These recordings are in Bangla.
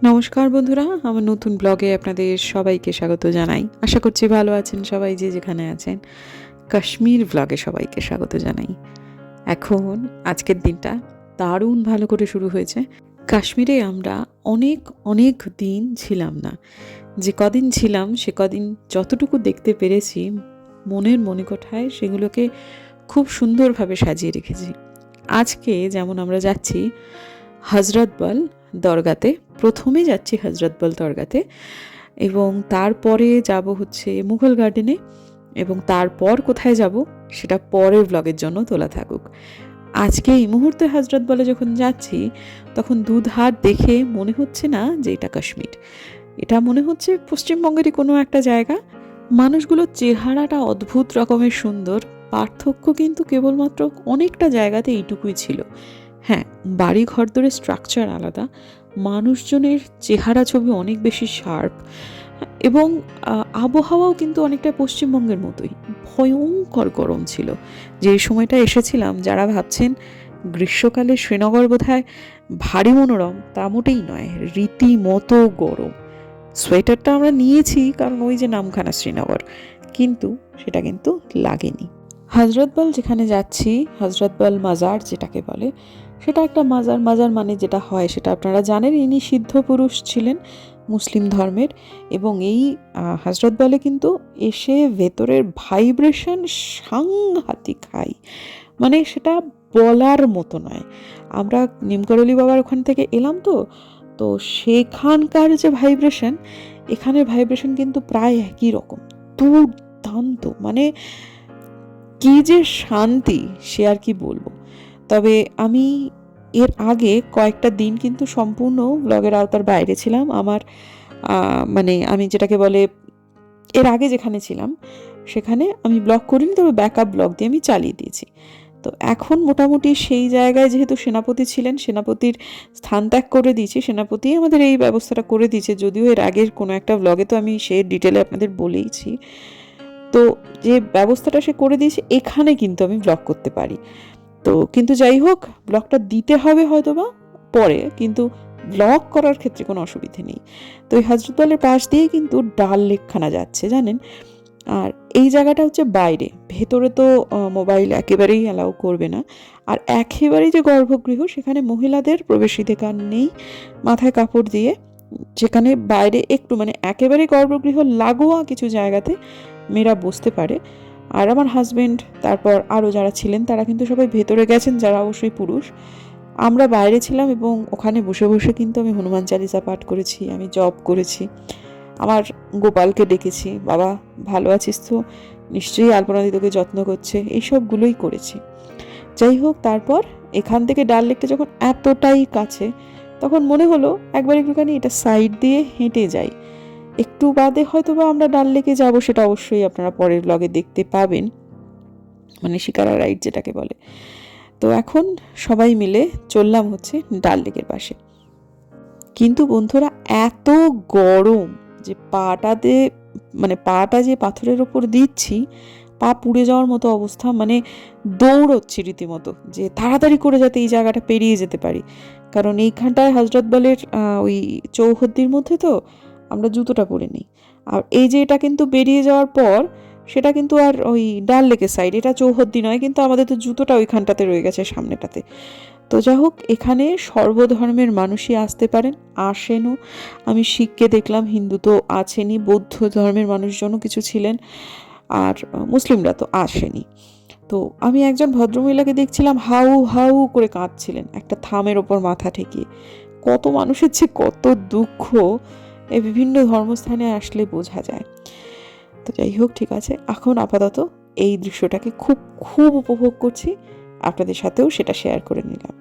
নমস্কার বন্ধুরা, আমার নতুন ব্লগে আপনাদের সবাইকে স্বাগত জানাই। আশা করছি ভালো আছেন সবাই, যে যেখানে আছেন। কাশ্মীর ব্লগে সবাইকে স্বাগত জানাই। এখন আজকের দিনটা দারুণ ভালো করে শুরু হয়েছে। কাশ্মীরে আমরা অনেক অনেক দিন ছিলাম না। যে কদিন ছিলাম সে কদিন যতটুকু দেখতে পেরেছি, মনের মণিকোঠায় সেগুলোকে খুব সুন্দরভাবে সাজিয়ে রেখেছি। আজকে যেমন আমরা যাচ্ছি হজরতবল দরগাতে, প্রথমে যাচ্ছি হজরতবল দরগাতে, এবং তারপরে যাব হচ্ছে মুঘল গার্ডেনে, এবং তারপর কোথায় যাব সেটা পরের ব্লগের জন্য তোলা থাকুক। আজকে এই মুহূর্তে হজরতবলে যখন যাচ্ছি তখন দুধার দেখে মনে হচ্ছে না যে এটা কাশ্মীর, এটা মনে হচ্ছে পশ্চিমবঙ্গেরই কোনো একটা জায়গা। মানুষগুলোর চেহারাটা অদ্ভুত রকমের সুন্দর, পার্থক্য কিন্তু কেবলমাত্র অনেকটা জায়গাতে এইটুকুই ছিল। হ্যাঁ, বাড়ি ঘর ধরে স্ট্রাকচার আলাদা, মানুষজনের চেহারা ছবি অনেক বেশি শার্প, এবং আবহাওয়াও কিন্তু অনেকটা পশ্চিমবঙ্গের মতোই। ভয়ঙ্কর গরম ছিল যে সময়টা এসেছিলাম। যারা ভাবছেন গ্রীষ্মকালে শ্রীনগর বোধহয় ভারী মনোরম, তা মোটেই নয়, রীতিমতো গরম। সোয়েটারটা আমরা নিয়েছি কারণ ওই যে নামখানা শ্রীনগর, কিন্তু সেটা কিন্তু লাগেনি। হজরতবল যেখানে যাচ্ছি, হজরতবল মাজার যেটাকে বলে, সেটা একটা মাজার। মাজার মানে যেটা হয় সেটা আপনারা জানেন, ইনি সিদ্ধ পুরুষ ছিলেন মুসলিম ধর্মের। এবং এই হজরতবলে কিন্তু এসে ভেতরের ভাইব্রেশন সাংঘাতিক হাই, মানে সেটা বলার মতো নয়। আমরা নিমকরলি বাবার ওখান থেকে এলাম, তো সেখানকার যে ভাইব্রেশন, এখানের ভাইব্রেশন কিন্তু প্রায় একই রকম, দুর্দান্ত। মানে কি যে শান্তি, সে আর কি বলবো। তবে আমি এর আগে কয়েকটা দিন কিন্তু সম্পূর্ণ ব্লগের আওতার বাইরে ছিলাম। আমার মানে আমি যেটাকে বলে এর আগে যেখানে ছিলাম সেখানে আমি ব্লগ করিনি, তবে ব্যাকআপ ব্লগ দিয়ে আমি চালিয়ে দিয়েছি। তো এখন মোটামুটি সেই জায়গায় যেহেতু সেনাপতি ছিলেন, সেনাপতির স্থান ত্যাগ করে দিয়েছি। সেনাপতি আমাদের এই ব্যবস্থাটা করে দিয়েছে, যদিও এর আগের কোনো একটা ব্লগে তো আমি সেই ডিটেলে আপনাদের বলেইছি। তো যে ব্যবস্থাটা সে করে দিয়েছে, এখানে কিন্তু আমি ব্লগ করতে পারি। তো কিন্তু যাই হোক, ব্লগটা দিতে হবে হয়তো বা পরে, কিন্তু ব্লগ করার ক্ষেত্রে কোনো অসুবিধে নেই। তো এই হজরতবলের পাশ দিয়ে কিন্তু ডাল লেকখানা যাচ্ছে, জানেন। আর এই জায়গাটা হচ্ছে বাইরে, ভেতরে তো মোবাইল একেবারেই অ্যালাউ করবে না। আর একেবারেই যে গর্ভগৃহ, সেখানে মহিলাদের প্রবেশাধিকার নেই মাথায় কাপড় দিয়ে। যেখানে বাইরে একটু মানে একেবারে গর্ভগৃহ লাগোয়া কিছু জায়গাতে মেয়েরা বসতে পারে। আর আমার হাজবেন্ড, তারপর আরও যারা ছিলেন তারা কিন্তু সবাই ভেতরে গেছেন, যারা অবশ্যই পুরুষ। আমরা বাইরে ছিলাম, এবং ওখানে বসে বসে কিন্তু আমি হনুমান চালিসা পাঠ করেছি, আমি জপ করেছি, আমার গোপালকে ডেকেছি, বাবা ভালো আছিস তো, নিশ্চয়ই আলপনাদি তোকে যত্ন করছে, এইসবগুলোই করেছি। যাই হোক, তারপর এখান থেকে ডাল লেকটা যখন এতটাই কাছে, তখন মনে হলো একবার একটুখানি এটা সাইড দিয়ে হেঁটে যাই। একটু বাদে হয়তো বা আমরা ডাল লেকে যাবো, সেটা অবশ্যই আপনারা পরের ব্লগে দেখতে পাবেন, মানে শিকারা রাইড যেটাকে বলে। তো এখন সবাই মিলে চললাম হচ্ছে ডাল লেকের পাশে। কিন্তু বন্ধুরা, এত গরম যে পাটা যে পাথরের ওপর দিচ্ছি, পা পুড়ে যাওয়ার মতো অবস্থা। মানে দৌড়চ্ছি রীতিমতো, যে তাড়াতাড়ি করে যাতে এই জায়গাটা পেরিয়ে যেতে পারি। কারণ এইখানটায় হজরতবলের ওই চৌহদ্দির মধ্যে তো আমরা জুতোটা পরে নিই। আর এই যে এটা কিন্তু বেরিয়ে যাওয়ার পর, সেটা কিন্তু আর ওই ডাল লেকের সাইড, এটা চৌহদ্দি নয়, কিন্তু আমাদের তো জুতোটা ওইখানটাতে রয়ে গেছে সামনেটাতে। তো যাই হোক, এখানে সর্বধর্মের মানুষই আসতে পারেন, আসেনও। আমি শিখকে দেখলাম, হিন্দু তো আছেনই, বৌদ্ধ ধর্মের মানুষজনও কিছু ছিলেন, আর মুসলিমরা তো আসেনি। তো আমি একজন ভদ্রমহিলাকে দেখছিলাম হাউ হাউ করে কাঁদছিলেন একটা থামের ওপর মাথা ঠেকিয়ে। কত মানুষের যে কত দুঃখ এই বিভিন্ন ধর্মস্থানে আসলে বোঝা যায়। তো যাই হোক, ঠিক আছে, এখন আপাতত এই দৃশ্যটাকে খুব খুব উপভোগ করছি, আপনাদের সাথেও সেটা শেয়ার করে নিলাম।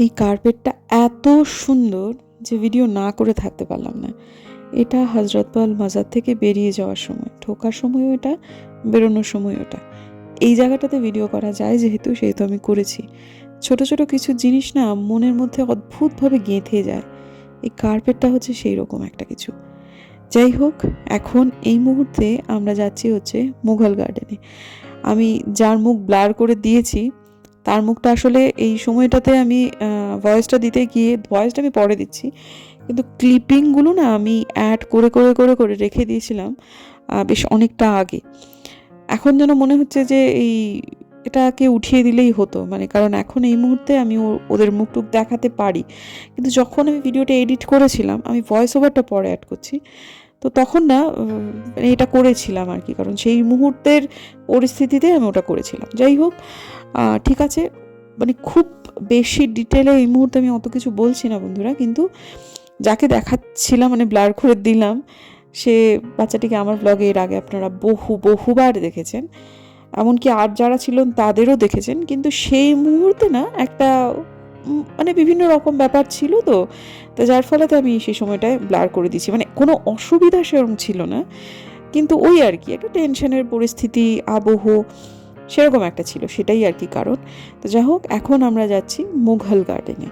এই কার্পেটটা এত সুন্দর যে ভিডিও না করে থাকতে পারলাম না। এটা হজরতবল মাজার থেকে বেরিয়ে যাওয়ার সময়, ঢোকার সময়ও এটা, বেরোনোর সময় ওটা। এই জায়গাটাতে ভিডিও করা যায় যেহেতু, সেহেতু আমি করেছি। ছোট ছোট কিছু জিনিস না মনের মধ্যে অদ্ভুতভাবে গেঁথে যায়। এই কার্পেটটা হচ্ছে সেই রকম একটা কিছু। যাই হোক, এখন এই মুহূর্তে আমরা যাচ্ছি হচ্ছে মুঘল গার্ডেনে। আমি যার মুখ ব্লার করে দিয়েছি তার মুখটা আসলে এই সময়টাতে আমি ভয়েসটা দিতে গিয়ে, ভয়েসটা আমি পরে দিচ্ছি, কিন্তু ক্লিপিংগুলো না আমি অ্যাড করে করে করে করে রেখে দিয়েছিলাম বেশ অনেকটা আগে। এখন যেন মনে হচ্ছে যে এটাকে উঠিয়ে দিলেই হতো, মানে কারণ এখন এই মুহূর্তে আমি ওদের মুখটুক দেখাতে পারি, কিন্তু যখন আমি ভিডিওটা এডিট করেছিলাম, আমি ভয়েস ওভারটা পরে অ্যাড করছি, তো তখন না মানে এটা করেছিলাম আর কি, কারণ সেই মুহূর্তের পরিস্থিতিতে আমি ওটা করেছিলাম। যাই হোক, ঠিক আছে, মানে খুব বেশি ডিটেলে এই মুহূর্তে আমি অত কিছু বলছি না বন্ধুরা, কিন্তু যাকে দেখাচ্ছিলাম মানে ব্লার করে দিলাম, সে বাচ্চাটিকে আমার ব্লগে এর আগে আপনারা বহুবার দেখেছেন, এমনকি আর যারা ছিলেন তাদেরও দেখেছেন, কিন্তু সেই মুহূর্তে না একটা মানে বিভিন্ন রকম ব্যাপার ছিল, তো যার ফলে তো আমি সেই সময়টায় ব্লার করে দিয়েছি। মানে কোনো অসুবিধা সেরকম ছিল না, কিন্তু ওই আর কি একটা টেনশনের পরিস্থিতি, আবহ সেরকম একটা ছিল, সেটাই আর কি কারণ। তো যাই হোক, এখন আমরা যাচ্ছি মুঘল গার্ডেনে।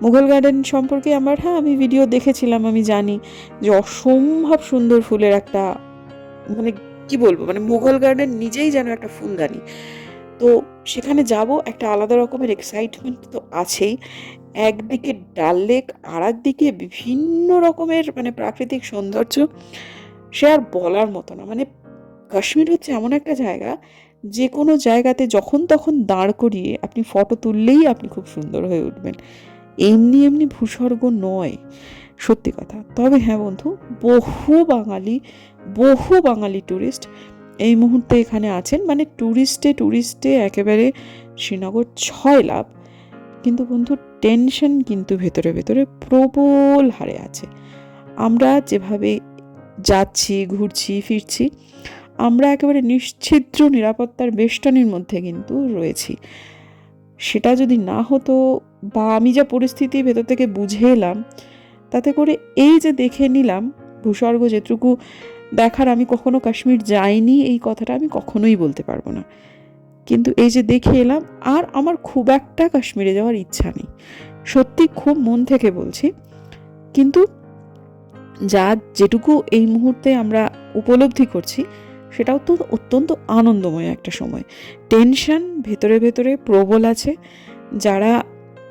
মুঘল গার্ডেন সম্পর্কে আমি ভিডিও দেখেছিলাম, আমি জানি যে অসম্ভব সুন্দর ফুলের একটা, মানে কি বলবো, মানে মুঘল গার্ডেন নিজেই যেন একটা ফুলদানি। তো সেখানে যাব, একটা আলাদা রকমের এক্সাইটমেন্ট তো আছেই। একদিকে ডাল লেক, আর একদিকে বিভিন্ন রকমের মানে প্রাকৃতিক সৌন্দর্য, সে আর বলার মতো না। মানে কাশ্মীর হচ্ছে এমন একটা জায়গা, যে কোনো জায়গাতে যখন তখন দাঁড় করিয়ে আপনি ফটো তুললেই আপনি খুব সুন্দর হয়ে উঠবেন। এমনি এমনি ভূস্বর্গ নয়, সত্যি কথা। তবে হ্যাঁ বন্ধু, বহু বাঙালি ট্যুরিস্ট এই মুহূর্তে এখানে আছেন, মানে ট্যুরিস্টে একেবারে শ্রীনগর 6 লাভ। কিন্তু বন্ধু, টেনশন কিন্তু ভেতরে ভেতরে প্রবল হারে আছে। আমরা যেভাবে যাচ্ছি, ঘুরছি, ফিরছি, আমরা একেবারে নিশ্ছিদ্র নিরাপত্তার বেষ্টনীর মধ্যে কিন্তু রয়েছি। সেটা যদি না হতো, বা আমি যা পরিস্থিতি ভেতর থেকে বুঝে এলাম, তাতে করে এই যে দেখে নিলাম ভূস্বর্গ যেটুকু দেখার, আমি কখনো কাশ্মীর যাইনি এই কথাটা আমি কখনোই বলতে পারবো না, কিন্তু এই যে দেখে এলাম, আর আমার খুব একটা কাশ্মীরে যাওয়ার ইচ্ছা নেই, সত্যি খুব মন থেকে বলছি। কিন্তু যেটুকু এই মুহূর্তে আমরা উপলব্ধি করছি, সেটাও তো অত্যন্ত আনন্দময় একটা সময়। টেনশন ভেতরে ভেতরে প্রবল আছে। যারা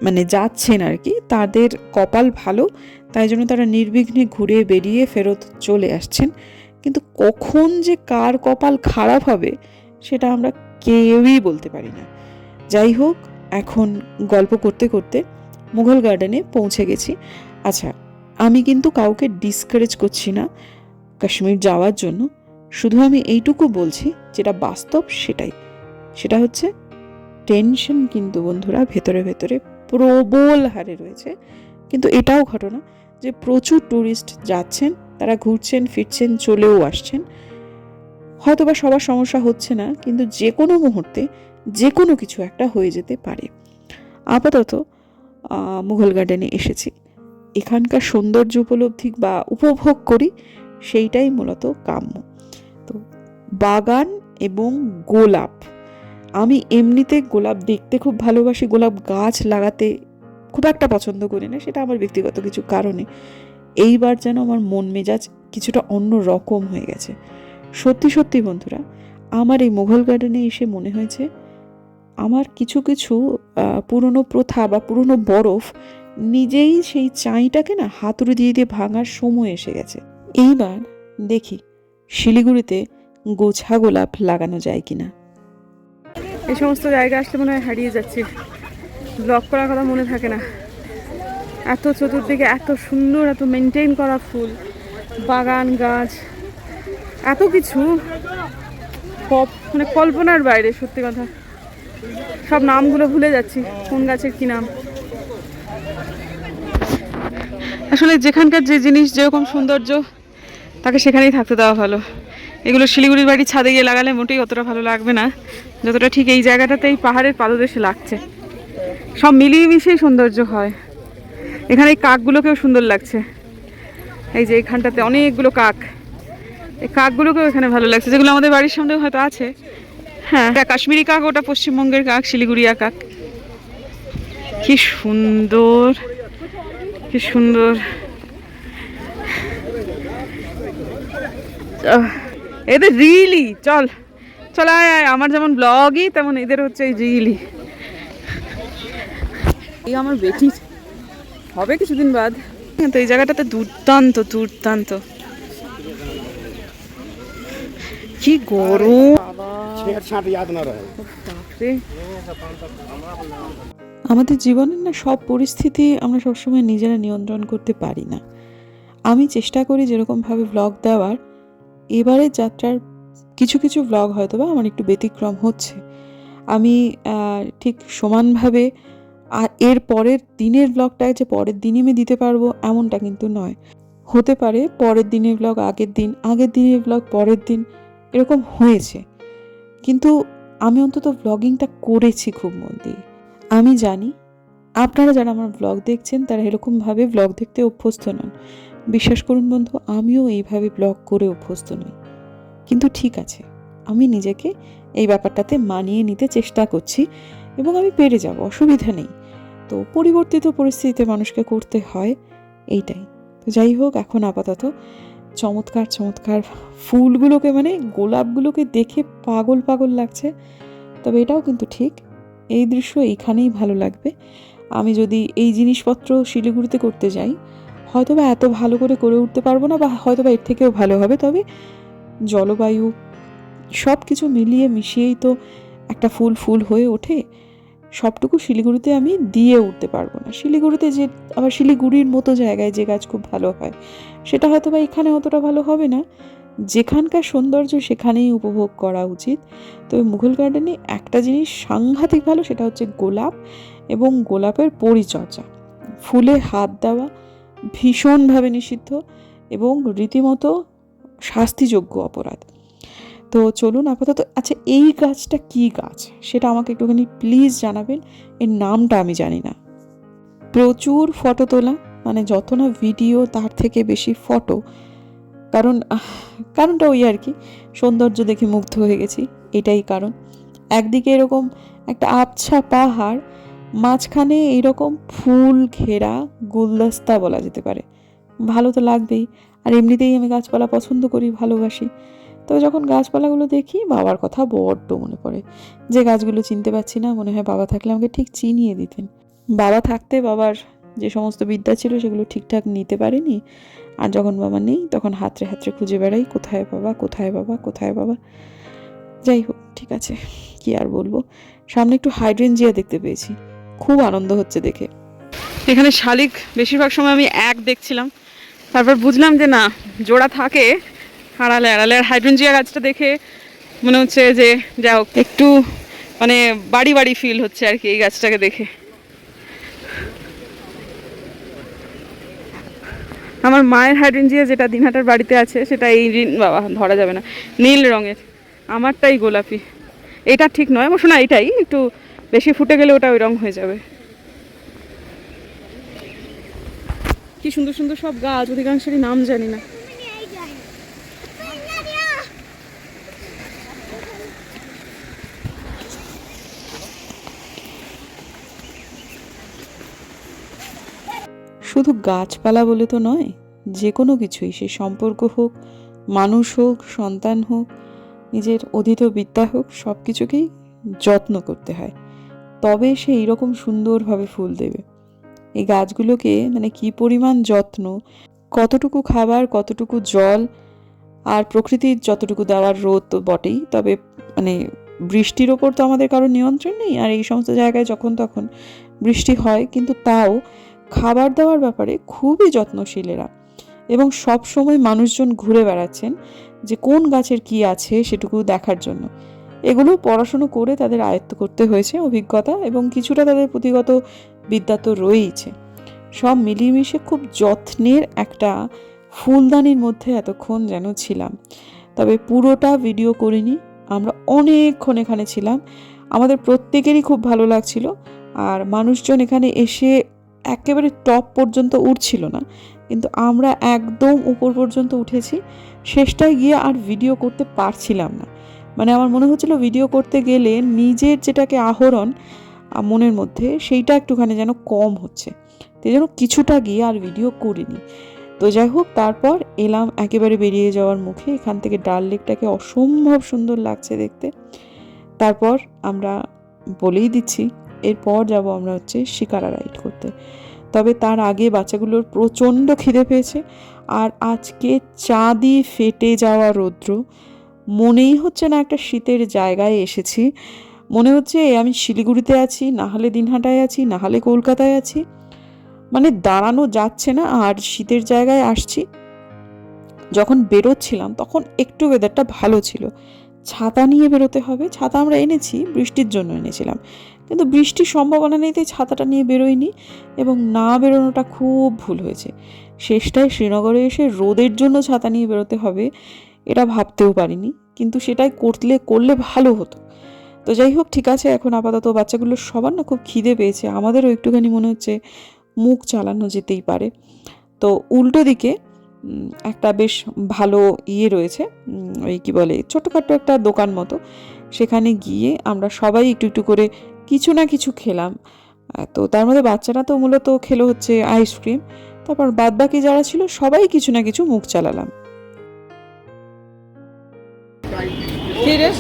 মানে যাচ্ছেন আর কি, তাদের কপাল ভালো, তাই জন্য তারা নির্বিঘ্নে ঘুরে বেরিয়ে ফেরত চলে আসছেন। কিন্তু কখন যে কার কপাল খারাপ হবে সেটা আমরা কেউই বলতে পারি না। যাই হোক, এখন গল্প করতে করতে মুঘল গার্ডেনে পৌঁছে গেছি। আচ্ছা, আমি কিন্তু কাউকে ডিসকারেজ করছি না কাশ্মীর যাওয়ার জন্য, শুধু আমি এইটুকু বলছি যেটা বাস্তব, সেটা হচ্ছে টেনশন কিন্তু বন্ধুরা ভেতরে ভেতরে প্রবল হারে রয়েছে। কিন্তু এটাও ঘটনা যে প্রচুর ট্যুরিস্ট যাচ্ছেন, তারা ঘুরছেন, ফিরছেন, চলেও আসছেন। হয়তো বা সবার সমস্যা হচ্ছে না, কিন্তু যে কোনো মুহূর্তে যে কোনো কিছু একটা হয়ে যেতে পারে। আপাতত মুঘল গার্ডেনে এসেছি, এখানকার সৌন্দর্য উপলব্ধি বা উপভোগ করি, সেইটাই মূলত কাম্য। তো বাগান এবং গোলাপ, আমি এমনিতে গোলাপ দেখতে খুব ভালোবাসি, গোলাপ গাছ লাগাতে খুব একটা পছন্দ করি না, সেটা আমার ব্যক্তিগত কিছু কারণে। এইবার যেন আমার মন মেজাজ কিছুটা অন্য রকম হয়ে গেছে। সত্যি সত্যি বন্ধুরা, আমার এই মুঘল গার্ডেনে এসে মনে হয়েছে আমার কিছু কিছু পুরনো প্রথা বা পুরনো বরফ নিজেই সেই চাঁইটাকে না হাতুড়ি দিয়ে দিয়ে ভাঙার সময় এসে গেছে। এইবার দেখি শিলিগুড়িতে গোছা গোলাপ লাগানো যায় কিনা। এই সমস্ত জায়গা আসলে মনে হয় হারিয়ে যাচ্ছে, ব্লগ করার কথা মনে থাকে না। এত চতুর্দিকে এত সুন্দর, এত মেনটেন করা ফুল বাগান, গাছ, এত কিছু মানে কল্পনার বাইরে, সত্যি কথা। সব নামগুলো ভুলে যাচ্ছি, কোন গাছের কি নাম। আসলে যেখানকার যে জিনিস যেরকম সৌন্দর্য, তাকে সেখানেই থাকতে দেওয়া ভালো। এগুলো শিলিগুড়ির বাড়ির ছাদে গিয়ে লাগালে মোটেই অতটা ভালো লাগবে না, যতটা ঠিক এই জায়গাটাতে এই পাহাড়ের পাদদেশে লাগছে। সব মিলিয়ে মিশিয়ে সৌন্দর্য হয়। এখানে এই কাকগুলোকেও সুন্দর লাগছে, এই যে এইখানটাতে অনেকগুলো কাক, এই কাকগুলোকেও এখানে ভালো লাগছে, যেগুলো আমাদের বাড়ির সামনেও হয়তো আছে। হ্যাঁ, এটা কাশ্মীরি কাক, ওটা পশ্চিমবঙ্গের কাক, শিলিগুড়িয়া কাক। কি সুন্দর, কি সুন্দর। এদের রিলি, চল চল আয় আয়, আমার যেমন ব্লগই তেমন এদের হচ্ছে এই রিলি। এই আমার বেটি হবে কিছুদিন বাদ। তো এই জায়গাটাতে দুর্দান্ত দুর্দান্ত। কি গরম বাপরে। আমাদের জীবনের না সব পরিস্থিতি আমরা সবসময় নিজেরা নিয়ন্ত্রণ করতে পারি না। আমি চেষ্টা করি যেরকমভাবে ব্লগ দেওয়ার, এবারে যাত্রার কিছু কিছু ব্লগ হয়তো বা আমার একটু ব্যতিক্রম হচ্ছে। আমি ঠিক সমানভাবে এর পরের দিনের ব্লগটা যে পরের দিনই আমি দিতে পারবো এমনটা কিন্তু নয়। হতে পারে পরের দিনের ব্লগ আগের দিন, আগের দিনের ব্লগ পরের দিন, এরকম হয়েছে। কিন্তু আমি অন্তত ব্লগিংটা করেছি খুব মন দিয়ে। আমি জানি আপনারা যারা আমার ব্লগ দেখছেন তারা এরকমভাবে ব্লগ দেখতে অভ্যস্ত নন। বিশ্বাস করুন বন্ধু, আমিও এইভাবে ব্লগ করে অভ্যস্ত নই। কিন্তু ঠিক আছে, আমি নিজেকে এই ব্যাপারটাতে মানিয়ে নিতে চেষ্টা করছি এবং আমি পেরে যাব, অসুবিধা নেই। তো পরিবর্তিত পরিস্থিতিতে মানুষকে করতে হয়, এইটাই। তো যাই হোক, এখন আপাতত চমৎকার চমৎকার ফুলগুলোকে, মানে গোলাপগুলোকে দেখে পাগল পাগল লাগছে। তবে এটাও কিন্তু ঠিক, এই দৃশ্য এইখানেই ভালো লাগবে। আমি যদি এই জিনিসপত্র শিলিগুড়িতে করতে যাই, হয়তো বা এত ভালো করে উঠতে পারবো না, বা হয়তো বা এর থেকেও ভালো হবে। তবে জলবায়ু সব কিছু মিলিয়ে মিশিয়েই তো একটা ফুল ফুল হয়ে ওঠে। সবটুকু শিলিগুড়িতে আমি দিয়ে উঠতে পারবো না। শিলিগুড়িতে যে আবার শিলিগুড়ির মতো জায়গায় যে গাছ খুব ভালো হয়, সেটা হয়তো বা এখানে অতটা ভালো হবে না। যেখানকার সৌন্দর্য সেখানেই উপভোগ করা উচিত। তবে মুঘল গার্ডেনে একটা জিনিস সাংঘাতিক ভালো, সেটা হচ্ছে গোলাপ এবং গোলাপের পরিচর্যা। ফুলে হাত দেওয়া ভীষণভাবে নিষিদ্ধ এবং রীতিমতো শাস্তিযোগ্য অপরাধ। তো চলুন আপাতত, আচ্ছা এই গাছটা কি গাছ সেটা আমাকে একটুখানি প্লিজ জানাবেন, এর নামটা আমি জানি না। প্রচুর ফটো তোলা, মানে যত না ভিডিও তার থেকে বেশি ফটো। কারণটা ওই আর কি, সৌন্দর্য দেখে মুগ্ধ হয়ে গেছি, এটাই কারণ। একদিকে এরকম একটা আবছা পাহাড়, মাঝখানে এইরকম ফুল ঘেরা গুলদস্তা বলা যেতে পারে। ভালো তো লাগবেই, আর এমনিতেই আমি গাছপালা পছন্দ করি, ভালোবাসি। তবে যখন গাছপালাগুলো দেখি বাবার কথা বড্ড মনে পড়ে। যে গাছগুলো চিনতে পারছি না, মনে হয় বাবা থাকলে আমাকে ঠিক চিনিয়ে দিতেন। বাবা থাকতে বাবার যে সমস্ত বিদ্যা ছিল সেগুলো ঠিকঠাক নিতে পারিনি, আর যখন বাবা নেই তখন হাতড়ে হাতড়ে খুঁজে বেড়াই, কোথায় বাবা, কোথায় বাবা, কোথায় বাবা। যাই হোক, ঠিক আছে, কি আর বলবো। সামনে একটু হাইড্রেনজিয়া দেখতে পেয়েছি, খুব আনন্দ হচ্ছে দেখে। এখানে শালিক বেশিরভাগ সময় আমি এক দেখছিলাম, তারপর বুঝলাম যে না, জোড়া থাকে আড়ালে আড়ালে। আর হাইড্রেনজিয়া গাছটা দেখে মনে হচ্ছে যে যাই হোক, একটু মানে বাড়ি বাড়ি ফিল হচ্ছে আর কি এই গাছটাকে দেখে। আমার মায়ের হাইড্রেনজিয়া যেটা দিনহাটার বাড়িতে আছে, সেটা এই বাবা ধরা যাবে না, নীল রঙের। আমারটাই গোলাপি। এটা ঠিক নয় অবশ্য, না এটাই একটু বেশি ফুটে গেলে ওটা ওই রঙ হয়ে যাবে। কি সুন্দর সুন্দর সব গাছ, অধিকাংশেরই নাম জানি না। শুধু গাছপালা বলে তো নয়, যে কোনো কিছুই, সে সম্পর্ক হোক, মানুষ হোক, সন্তান হোক, নিজের অধীত বিদ্যা হোক, সব কিছুকেই যত্ন করতে হয়, তবে সে এইরকম সুন্দরভাবে ফুল দেবে। এই গাছগুলোকে মানে কি পরিমাণ যত্ন, কতটুকু খাবার, কতটুকু জল, আর প্রকৃতির যতটুকু দেওয়ার রোদ তো বটেই, তবে মানে বৃষ্টির ওপর তো আমাদের কারো নিয়ন্ত্রণ নেই। আর এই সমস্ত জায়গায় যখন তখন বৃষ্টি হয়, কিন্তু তাও খাবার দেওয়ার ব্যাপারে খুবই যত্নশীল এরা। এবং সব সময় মানুষজন ঘুরে বেড়াচ্ছেন যে কোন গাছের কি আছে সেটুকু দেখার জন্য। এগুলো পড়াশুনো করে তাদের আয়ত্ত করতে হয়েছে, অভিজ্ঞতা এবং কিছুটা তাদের পুঁথিগত বিদ্যা তো রয়েইছে। সব মিলিয়ে মিশে খুব যত্নের একটা ফুলদানির মধ্যে এতক্ষণ যেন ছিলাম। তবে পুরোটা ভিডিও করিনি, আমরা অনেকক্ষণ এখানে ছিলাম, আমাদের প্রত্যেকেরই খুব ভালো লাগছিল। আর মানুষজন এখানে এসে একেবারে টপ পর্যন্ত উঠছিল না, কিন্তু আমরা একদম উপর পর্যন্ত উঠেছি। শেষটায় গিয়ে আর ভিডিও করতে পারছিলাম না, মানে আমার মনে হচ্ছিল ভিডিও করতে গেলে নিজের যেটাকে আহরণ মনের মধ্যে সেইটা একটুখানি যেন কম হচ্ছে, তাই যেন কিছুটা গিয়ে আর ভিডিও করিনি। তো যাই হোক, তারপর এলাম একেবারে বেরিয়ে যাওয়ার মুখে। এখান থেকে ডাল লেকটাকে অসম্ভব সুন্দর লাগছে দেখতে। তারপর আমরা বলেই দিচ্ছি এরপর যাব আমরা হচ্ছে শিকারা রাইড করতে। তবে তার আগে বাচ্চাগুলোর প্রচণ্ড খিদে পেয়েছে, আর আজকে চাঁদি ফেটে যাওয়া রৌদ্র, মনেই হচ্ছে না একটা শীতের জায়গায় এসেছি। মনে হচ্ছে আমি শিলিগুড়িতে আছি, না হলে দিনহাটায় আছি, না হলে কলকাতায় আছি, মানে দাঁড়ানো যাচ্ছে না। আর শীতের জায়গায় আসছি। যখন বেরোচ্ছিলাম তখন একটু ওয়েদারটা ভালো ছিল, ছাতা নিয়ে বেরোতে হবে। ছাতা আমরা এনেছি, বৃষ্টির জন্য এনেছিলাম, কিন্তু বৃষ্টির সম্ভাবনা নেই তাই ছাতাটা নিয়ে বেরোইনি, এবং না বেরোনোটা খুব ভুল হয়েছে। শেষটায় শ্রীনগরে এসে রোদের জন্য ছাতা নিয়ে বেরোতে হবে এটা ভাবতেও পারিনি, কিন্তু সেটাই করলে ভালো হতো। তো যাই হোক, ঠিক আছে, এখন আপাতত বাচ্চাগুলোর সবার না খুব খিদে পেয়েছে, আমাদেরও একটুখানি মনে হচ্ছে মুখ চালানো যেতেই পারে। তো উল্টো দিকে একটা বেশ ভালো রয়েছে, ওই কি বলে ছোটোখাটো একটা দোকান মতো, সেখানে গিয়ে আমরা সবাই একটু একটু করে কিছু না কিছু খেলাম। তো তার মধ্যে বাচ্চারা তো মূলত খেলো হচ্ছে আইসক্রিম, তারপর বাদবাকি যারা ছিল সবাই কিছু না কিছু মুখ চালালাম। কি রে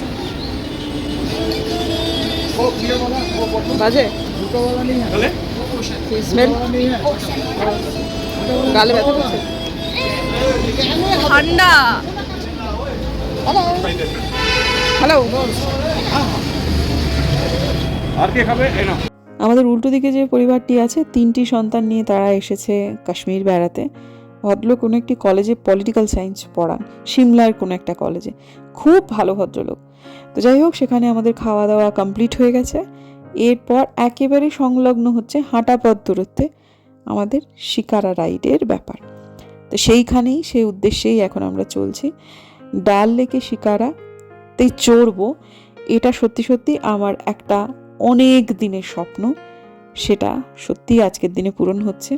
বাজে গালে ব্যথা করছে, ঠান্ডা। হ্যালো, আর কে খাবে? আমাদের উল্টো দিকে যে পরিবারটি আছে, 3টি সন্তান নিয়ে তারা এসেছে কাশ্মীর বেড়াতে। ভদ্রলোক কোনো একটি কলেজে পলিটিক্যাল সায়েন্স পড়ান, সিমলার কোনো একটা কলেজে, খুব ভালো ভদ্রলোক। তো যাই হোক, সেখানে আমাদের খাওয়া দাওয়া কমপ্লিট হয়ে গেছে। এরপর একেবারে সংলগ্ন হচ্ছে হাঁটা পথ দূরত্বে আমাদের শিকারা রাইডের ব্যাপার। তো সেইখানেই, সেই উদ্দেশ্যেই এখন আমরা চলছি। ডাল লেকে শিকারাতে চড়বো, এটা সত্যি সত্যি আমার একটা অনেক দিনের স্বপ্ন, সেটা সত্যি আজকের দিনে পূরণ হচ্ছে।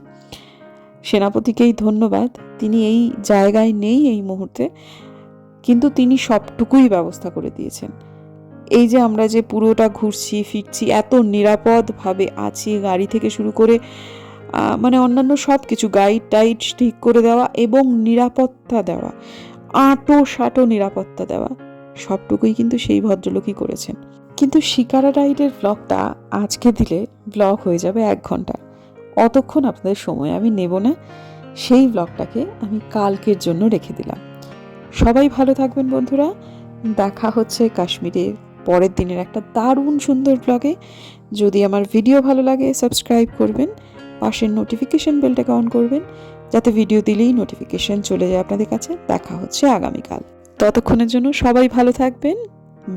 সেনাপতিকেই ধন্যবাদ, তিনি এই জায়গায় নেই এই মুহূর্তে, কিন্তু তিনি সবটুকুই ব্যবস্থা করে দিয়েছেন। এই যে আমরা যে পুরোটা ঘুরছি ফিরছি, এত নিরাপদভাবে আছি, গাড়ি থেকে শুরু করে মানে অন্যান্য সব কিছু, গাইড টাইড ঠিক করে দেওয়া এবং নিরাপত্তা দেওয়া, আঁটো নিরাপত্তা দেওয়া, সবটুকুই কিন্তু সেই ভদ্রলোকই করেছেন। কিন্তু শিকারা রাইডের ব্লগটা আজকে দিলে ব্লগ হয়ে যাবে 1 ঘন্টা, অতক্ষণ আপনাদের সময় আমি নেব না, সেই ব্লগটাকে আমি কালকের জন্য রেখে দিলাম। সবাই ভালো থাকবেন বন্ধুরা, দেখা হচ্ছে কাশ্মীরের পরের দিনের একটা দারুণ সুন্দর ব্লগে। যদি আমার ভিডিও ভালো লাগে সাবস্ক্রাইব করবেন, পাশের নোটিফিকেশন বেলটাকে অন করবেন, যাতে ভিডিও দিলেই নোটিফিকেশন চলে যায় আপনাদের কাছে। দেখা হচ্ছে আগামীকাল, ততক্ষণের জন্য সবাই ভালো থাকবেন,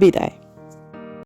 বিদায়।